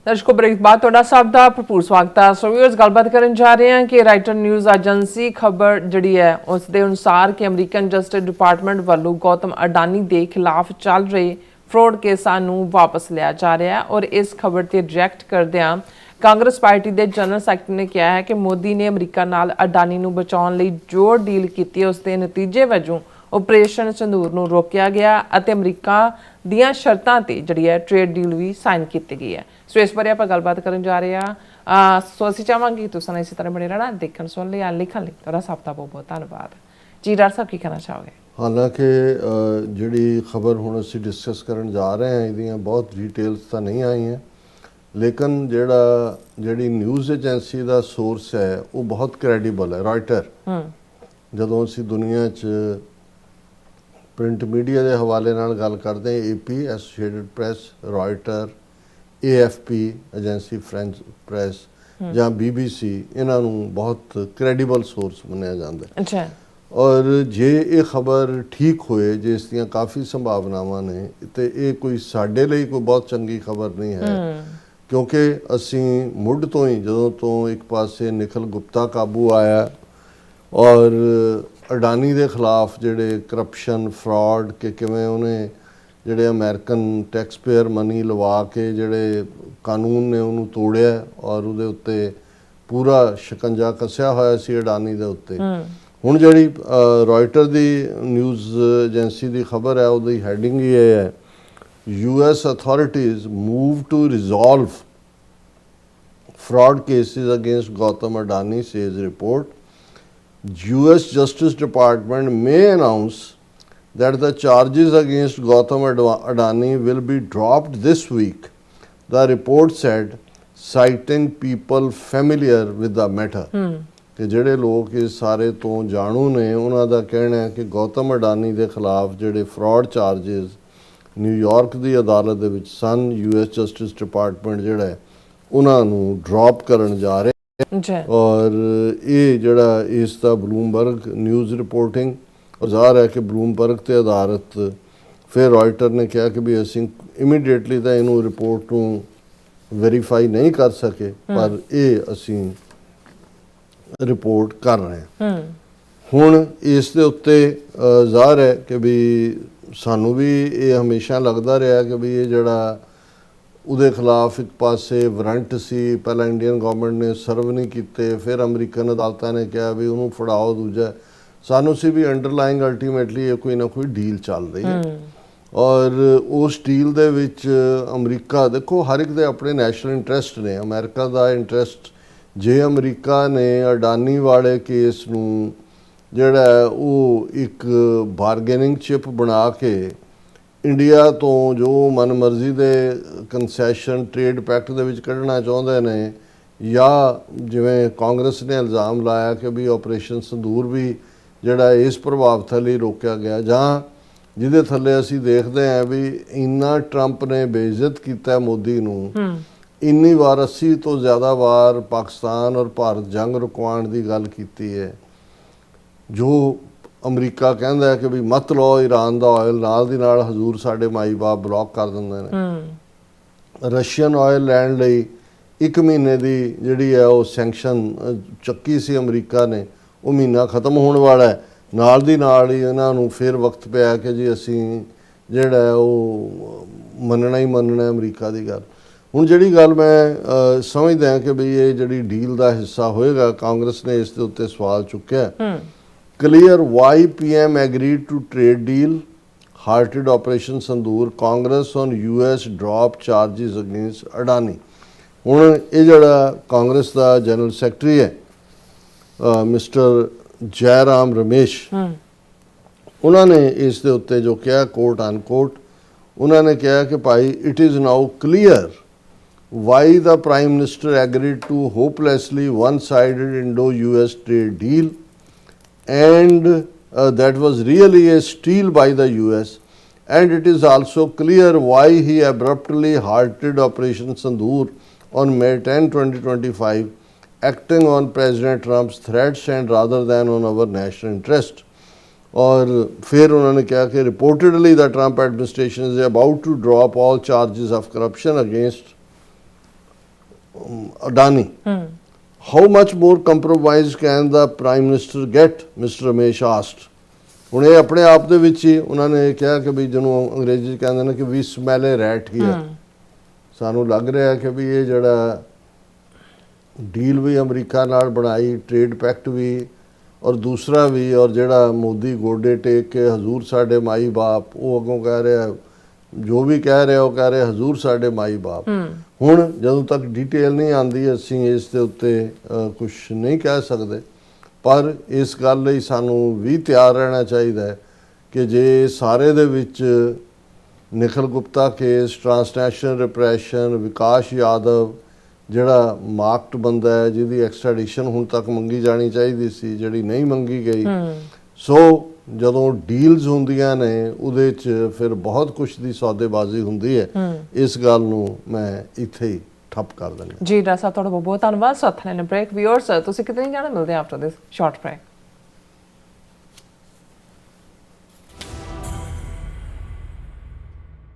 दर्शकों ब्रेक बाद तुहाडा सब दा भरपूर स्वागत है। सो व्यूअर्स गलबात करन जा रहे हैं कि राइटर न्यूज़ एजेंसी खबर जिहड़ी है उस दे अनुसार कि अमरीकन जस्टिस डिपार्टमेंट वालों गौतम अडानी के खिलाफ चल रहे फ्रॉड केसां नूं वापस लिया जा रहा है। और इस खबर ते रिएक्ट करदिआं कांग्रेस पार्टी के जनरल सैकटरी ने कहा है कि मोदी ने अमरीका नाल अडानी नूं बचाउण लई जो डील की उस दे नतीजे वजों ऑपरेशन संदूर नूं रोकिया गया और अमरीका दीआं शर्तां ते जिहड़ी है ट्रेड डील भी साइन की गई है। सो इस बारे आप गलबात करन जा रहे हैं। सो असीं चाहांगे कि तुसीं इसी तरह बने रहना देखण सुन लिया लिखण लई तुहाडा सब दा बहुत बहुत धन्नवाद। जी डॉक्टर साहब की कहना चाहोगे? हालांकि जिहड़ी खबर हुण असीं डिस्कस करन जा रहे हैं इहदियां बहुत डिटेल्स तां नहीं आई हैं, लेकिन जिहड़ी न्यूज़ एजेंसी का सोर्स है वो बहुत क्रेडिबल है। रॉयटर जदों असीं दुनिया च प्रिंट मीडिया के हवाले नाल गल करते हैं, AP associated press, Reuter, AFP agency French press या BBC इन्हां नूं बहुत क्रेडिबल सोर्स मन्निया जाता है। अच्छा। और जे ये खबर ठीक होए, जे इसदियां काफ़ी संभावनावां ने, तो ये कोई साडे लई कोई बहुत चंगी खबर नहीं है, क्योंकि असीं मुढ़ तो ही जदों तो एक पासे निखिल गुप्ता काबू आया और अडानी के खिलाफ जिहड़े करप्शन फ्रॉड के किवें उन्हें जिहड़े अमेरिकन टैक्स पेयर मनी लवा के जिहड़े कानून ने उन्होंने तोड़िया और उहदे उत्ते पूरा शिकंजा कसिया होया सी अडानी दे उत्ते। हुण जिहड़ी रॉयटर दी न्यूज़ एजेंसी की खबर है उहदी हैडिंग ही है, US authorities move to resolve fraud cases against Gautam Adani, says report. US Justice Department may announce that the charges against Gautam Adani will be dropped this week, the report said, citing people familiar with the matter. कि ਜਿਹੜੇ ਲੋਕ ਇਸ ਸਾਰੇ ਤੋਂ ਜਾਣੂ ਨੇ ਉਹਨਾਂ ਦਾ ਕਹਿਣਾ ਹੈ ਕਿ ਗੌਤਮ ਅਡਾਨੀ ਦੇ ਖਿਲਾਫ ਜਿਹੜੇ ਫਰਾਡ ਚਾਰजेस ਨਿਊਯਾਰਕ ਦੀ ਅਦਾਲਤ ਦੇ ਵਿੱਚ ਸਨ, US ਜਸਟਿਸ ਡਿਪਾਰਟਮੈਂਟ ਜਿਹੜਾ ਹੈ ਉਹਨਾਂ ਨੂੰ ਡ੍ਰੌਪ ਕਰਨ ਜਾ ਰਿਹਾ। और ये जड़ा इसका ब्लूमबर्ग न्यूज़ रिपोर्टिंग और ज़ाहिर है कि ब्लूमबर्ग ते आधारित फिर रॉयटर ने कहा कि भी असीं इमीडिएटली तो इनू रिपोर्ट नूं वेरीफाई नहीं कर सके, पर ये असीं रिपोर्ट कर रहे हैं। हुण इस दे उत्ते ज़ाहिर है कि भी सानू भी ये हमेशा लगता रहा कि भी ये जड़ा ਉਹਦੇ ਖਿਲਾਫ ਇੱਕ ਪਾਸੇ ਵਾਰੰਟ ਸੀ, ਪਹਿਲਾਂ ਇੰਡੀਅਨ ਗਵਰਨਮੈਂਟ ਨੇ ਸਰਵ ਨਹੀਂ ਕੀਤੇ, ਫਿਰ ਅਮਰੀਕਨ ਅਦਾਲਤਾਂ ਨੇ ਕਿਹਾ ਵੀ ਉਹਨੂੰ ਫੜਾਓ। ਦੂਜਾ ਸਾਨੂੰ ਸੀ ਵੀ ਅੰਡਰਲਾਈਂਗ ਅਲਟੀਮੇਟਲੀ ਇਹ ਕੋਈ ਨਾ ਕੋਈ ਡੀਲ ਚੱਲ ਰਹੀ ਹੈ ਔਰ ਉਸ ਡੀਲ ਦੇ ਵਿੱਚ ਅਮਰੀਕਾ ਦੇਖੋ ਹਰ ਇੱਕ ਦੇ ਆਪਣੇ ਨੈਸ਼ਨਲ ਇੰਟਰਸਟ ਨੇ। ਅਮਰੀਕਾ ਦਾ ਇੰਟਰਸਟ ਜੇ ਅਮਰੀਕਾ ਨੇ ਅਡਾਨੀ ਵਾਲੇ ਕੇਸ ਨੂੰ ਜਿਹੜਾ ਉਹ ਇੱਕ ਬਾਰਗੇਨਿੰਗ ਚਿਪ ਬਣਾ ਕੇ इंडिया तो जो मन मर्जी के कंसैशन ट्रेड पैक्ट दे विच कढ़ना चाहते हैं, या जिवें कांग्रेस ने इल्ज़ाम लाया कि भी ऑपरेशन संदूर भी जिहड़ा इस प्रभाव थले रोकया गया, जहाँ जिहदे थले असीं देखते हैं भी इन्ना ट्रंप ने बेइज्जत किया मोदी नूं, इन्नी बार 80 तो ज़्यादा बार पाकिस्तान और भारत जंग रुकवाउण दी गल कीती है। जो अमरीका कहता है कि भी मत लो ईरान का ऑयल, नाल दी नाल हजूर साडे माई बाप ब्लॉक कर देंदे ने। रशियन ऑयल लैण लई 1 महीने की जिहड़ी है वो सैंक्शन चक्की सी अमरीका ने, वो महीना खत्म होने वाला है, नाल दी नाल ही इन्हां नूं फिर वक्त पिया कि जी असीं जिहड़ा है वो मनना ही मनना है अमरीका की गल। हुण जिहड़ी गल मैं समझदा कि भी ये जिहड़ी डील का हिस्सा होएगा, कांग्रेस ने इस दे उत्ते सवाल चुक्या। Clear why PM agreed to trade deal, halted Operation Sandoor, Congress on US drop charges against Adani। हुण ये जड़ा कांग्रेस का जनरल सैकटरी है मिस्टर जयराम रमेश, उन्होंने इस दे उत्ते जो कहा कोट अनकोट, उन्होंने कहा कि भाई it is now clear why the Prime Minister agreed to hopelessly one-sided Indo-US trade deal, and that was really a steal by the US, and it is also clear why he abruptly halted Operation Sandoor on May 10, 2025, acting on President Trump's threats and rather than on our national interest। और फिर उन्होंने कहा कि reportedly the Trump administration is about to drop all charges of corruption against Adani. How much more compromise can the Prime Minister get? Mr. Ramesh asked. ਹੁਣ ਇਹ ਆਪਣੇ ਆਪ ਦੇ ਵਿੱਚ ਹੀ ਉਹਨਾਂ ਨੇ ਕਿਹਾ ਕਿ ਵੀ ਜਿਹਨੂੰ ਅੰਗਰੇਜ਼ੀ 'ਚ ਕਹਿੰਦੇ ਨੇ ਕਿ ਵੀ ਸਮੈਲ ਏ ਰੈਟ ਹੀਅਰ। ਸਾਨੂੰ ਲੱਗ ਰਿਹਾ ਕਿ ਵੀ ਇਹ ਜਿਹੜਾ ਡੀਲ ਵੀ ਅਮਰੀਕਾ ਨਾਲ ਬਣਾਈ, ਟ੍ਰੇਡ ਪੈਕਟ ਵੀ ਔਰ ਦੂਸਰਾ ਵੀ, ਔਰ ਜਿਹੜਾ ਮੋਦੀ ਗੋਡੇ ਟੇਕ ਕੇ ਹਜ਼ੂਰ ਸਾਡੇ ਮਾਈ ਬਾਪ, ਉਹ ਅੱਗੋਂ ਕਹਿ ਰਿਹਾ, ਜੋ ਵੀ ਕਹਿ ਰਿਹਾ ਉਹ ਕਹਿ ਰਿਹਾ ਹਜ਼ੂਰ ਸਾਡੇ ਮਾਈ ਬਾਪ। ਹੁਣ ਜਦੋਂ ਤੱਕ ਡਿਟੇਲ ਨਹੀਂ ਆਉਂਦੀ ਅਸੀਂ ਇਸ ਦੇ ਉੱਤੇ ਕੁਝ ਨਹੀਂ ਕਹਿ ਸਕਦੇ, ਪਰ ਇਸ ਗੱਲ ਲਈ ਸਾਨੂੰ ਵੀ ਤਿਆਰ ਰਹਿਣਾ ਚਾਹੀਦਾ ਹੈ ਕਿ ਜੇ ਸਾਰੇ ਦੇ ਵਿੱਚ Nikhil Gupta case, transnational repression, Vikas Yadav ਜਿਹੜਾ ਮਾਰਕਡ ਬੰਦਾ ਹੈ ਜਿਹਦੀ ਐਕਸਟ੍ਰੈਡੀਸ਼ਨ ਹੁਣ ਤੱਕ ਮੰਗੀ ਜਾਣੀ ਚਾਹੀਦੀ ਸੀ, ਜਿਹੜੀ ਨਹੀਂ ਮੰਗੀ ਗਈ, ਸੋ ਜਦੋਂ ਡੀਲਸ ਹੁੰਦੀਆਂ ਨੇ ਉਹਦੇ 'ਚ ਫਿਰ ਬਹੁਤ ਕੁਝ ਦੀ ਸੌਦੇਬਾਜ਼ੀ ਹੁੰਦੀ ਹੈ। ਇਸ ਗੱਲ ਨੂੰ ਮੈਂ ਇੱਥੇ ਹੀ ਠੱਪ ਕਰ ਦਿੰਦਾ। ਜੀ ਡਾਕਟਰ ਸਾਹਿਬ, ਤੁਹਾਡਾ ਬਹੁਤ ਬਹੁਤ ਧੰਨਵਾਦ। ਸਾਥ ਲੈਣ ਬ੍ਰੇਕ। ਵਿਊਅਰਸ, ਤੁਸੀਂ ਕਿਤੇ ਨਹੀਂ ਜਾਣਾ, ਮਿਲਦੇ ਆ ਆਫਟਰ ਦਿਸ ਸ਼ਾਰਟ ਬ੍ਰੇਕ।